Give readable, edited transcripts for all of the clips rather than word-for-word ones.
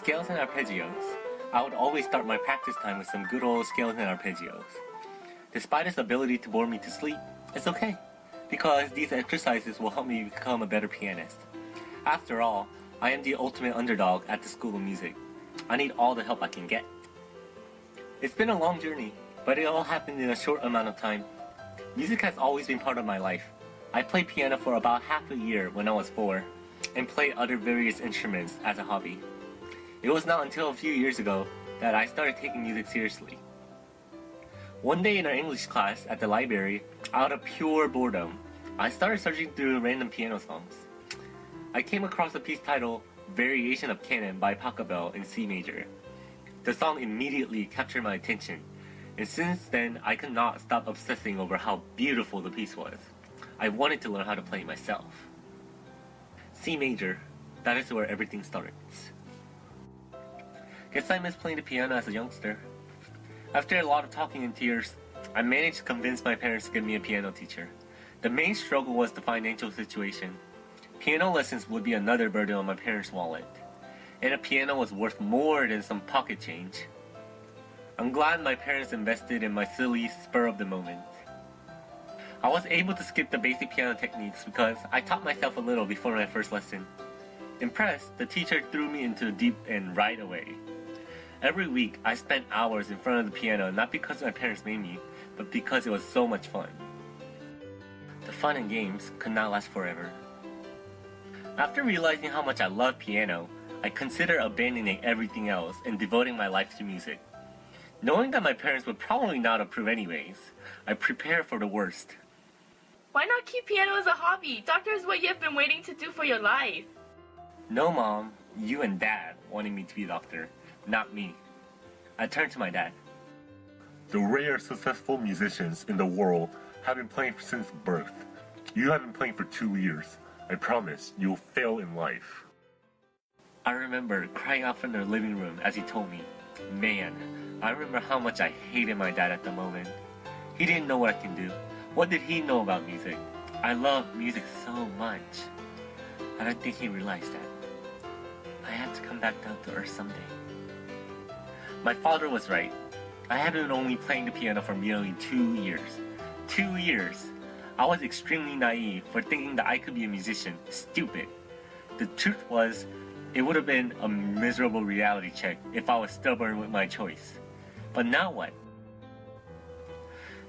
Scales and arpeggios. I would always start my practice time with some good old scales and arpeggios. Despite its ability to bore me to sleep, it's okay, because these exercises will help me become a better pianist. After all, I am the ultimate underdog at the School of Music. I need all the help I can get. It's been a long journey, but it all happened in a short amount of time. Music has always been part of my life. I played piano for about half a year when I was 4, and played other various instruments as a hobby. It was not until a few years ago that I started taking music seriously. One day in our English class at the library, out of pure boredom, I started searching through random piano songs. I came across a piece titled Variation of Canon by Pachelbel in C major. The song immediately captured my attention, and since then I could not stop obsessing over how beautiful the piece was. I wanted to learn how to play it myself. C major, that is where everything starts. Guess I missed playing the piano as a youngster. After a lot of talking and tears, I managed to convince my parents to give me a piano teacher. The main struggle was the financial situation. Piano lessons would be another burden on my parents' wallet, and a piano was worth more than some pocket change. I'm glad my parents invested in my silly spur of the moment. I was able to skip the basic piano techniques because I taught myself a little before my first lesson. Impressed, the teacher threw me into the deep end right away. Every week, I spent hours in front of the piano, not because my parents made me, but because it was so much fun. The fun and games could not last forever. After realizing how much I loved piano, I considered abandoning everything else and devoting my life to music. Knowing that my parents would probably not approve anyways, I prepared for the worst. Why not keep piano as a hobby? Doctor is what you've been waiting to do for your life. No, Mom, you and Dad wanted me to be a doctor, not me. I turned to my dad. The rare successful musicians in the world have been playing since birth. You have been playing for 2 years. I promise you'll fail in life. I remember crying out from the living room as he told me. Man, I remember how much I hated my dad at the moment. He didn't know what I can do. What did he know about music? I love music so much. I don't think he realized that. I had to come back down to earth someday. My father was right. I had been only playing the piano for nearly 2 years. 2 years! I was extremely naive for thinking that I could be a musician. Stupid. The truth was, it would have been a miserable reality check if I was stubborn with my choice. But now what?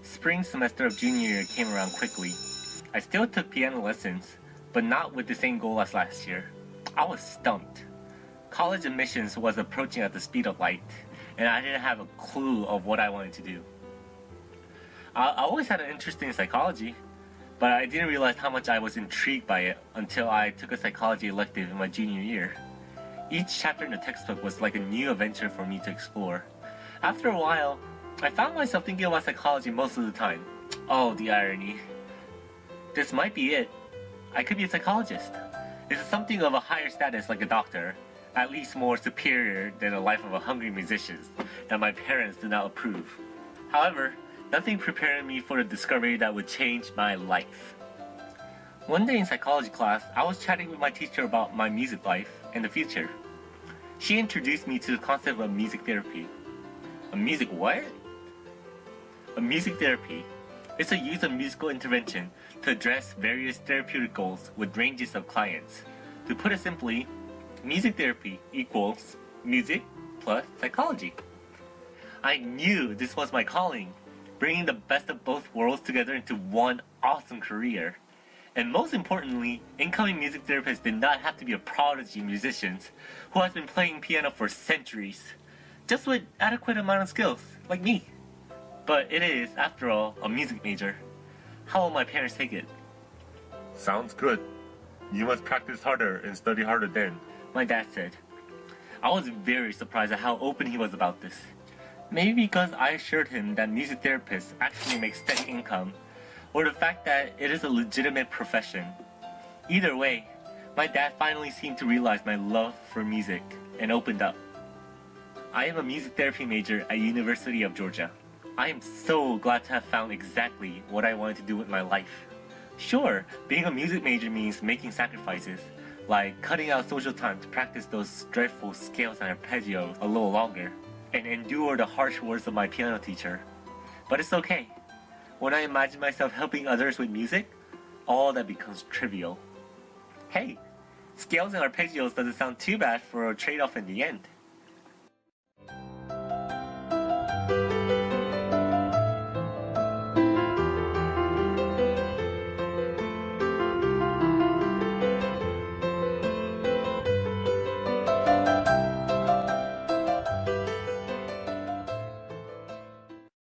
Spring semester of junior year came around quickly. I still took piano lessons, but not with the same goal as last year. I was stumped. College admissions was approaching at the speed of light, and I didn't have a clue of what I wanted to do. I always had an interest in psychology, but I didn't realize how much I was intrigued by it until I took a psychology elective in my junior year. Each chapter in the textbook was like a new adventure for me to explore. After a while, I found myself thinking about psychology most of the time. Oh, the irony. This might be it. I could be a psychologist. It's something of a higher status like a doctor, at least more superior than the life of a hungry musician that my parents did not approve. However, nothing prepared me for the discovery that would change my life. One day in psychology class, I was chatting with my teacher about my music life and the future. She introduced me to the concept of music therapy. A music what? A music therapy. It's a use of musical intervention to address various therapeutic goals with ranges of clients. To put it simply, music therapy equals music plus psychology. I knew this was my calling, bringing the best of both worlds together into one awesome career. And most importantly, incoming music therapists did not have to be a prodigy musician who has been playing piano for centuries, just with adequate amount of skills, like me. But it is, after all, a music major. How will my parents take it? Sounds good. You must practice harder and study harder then. My dad said. I was very surprised at how open he was about this. Maybe because I assured him that music therapists actually make steady income, or the fact that it is a legitimate profession. Either way, my dad finally seemed to realize my love for music and opened up. I am a music therapy major at University of Georgia. I am so glad to have found exactly what I wanted to do with my life. Sure, being a music major means making sacrifices, like cutting out social time to practice those dreadful scales and arpeggios a little longer, and endure the harsh words of my piano teacher. But it's okay. When I imagine myself helping others with music, all that becomes trivial. Hey, scales and arpeggios doesn't sound too bad for a trade-off in the end.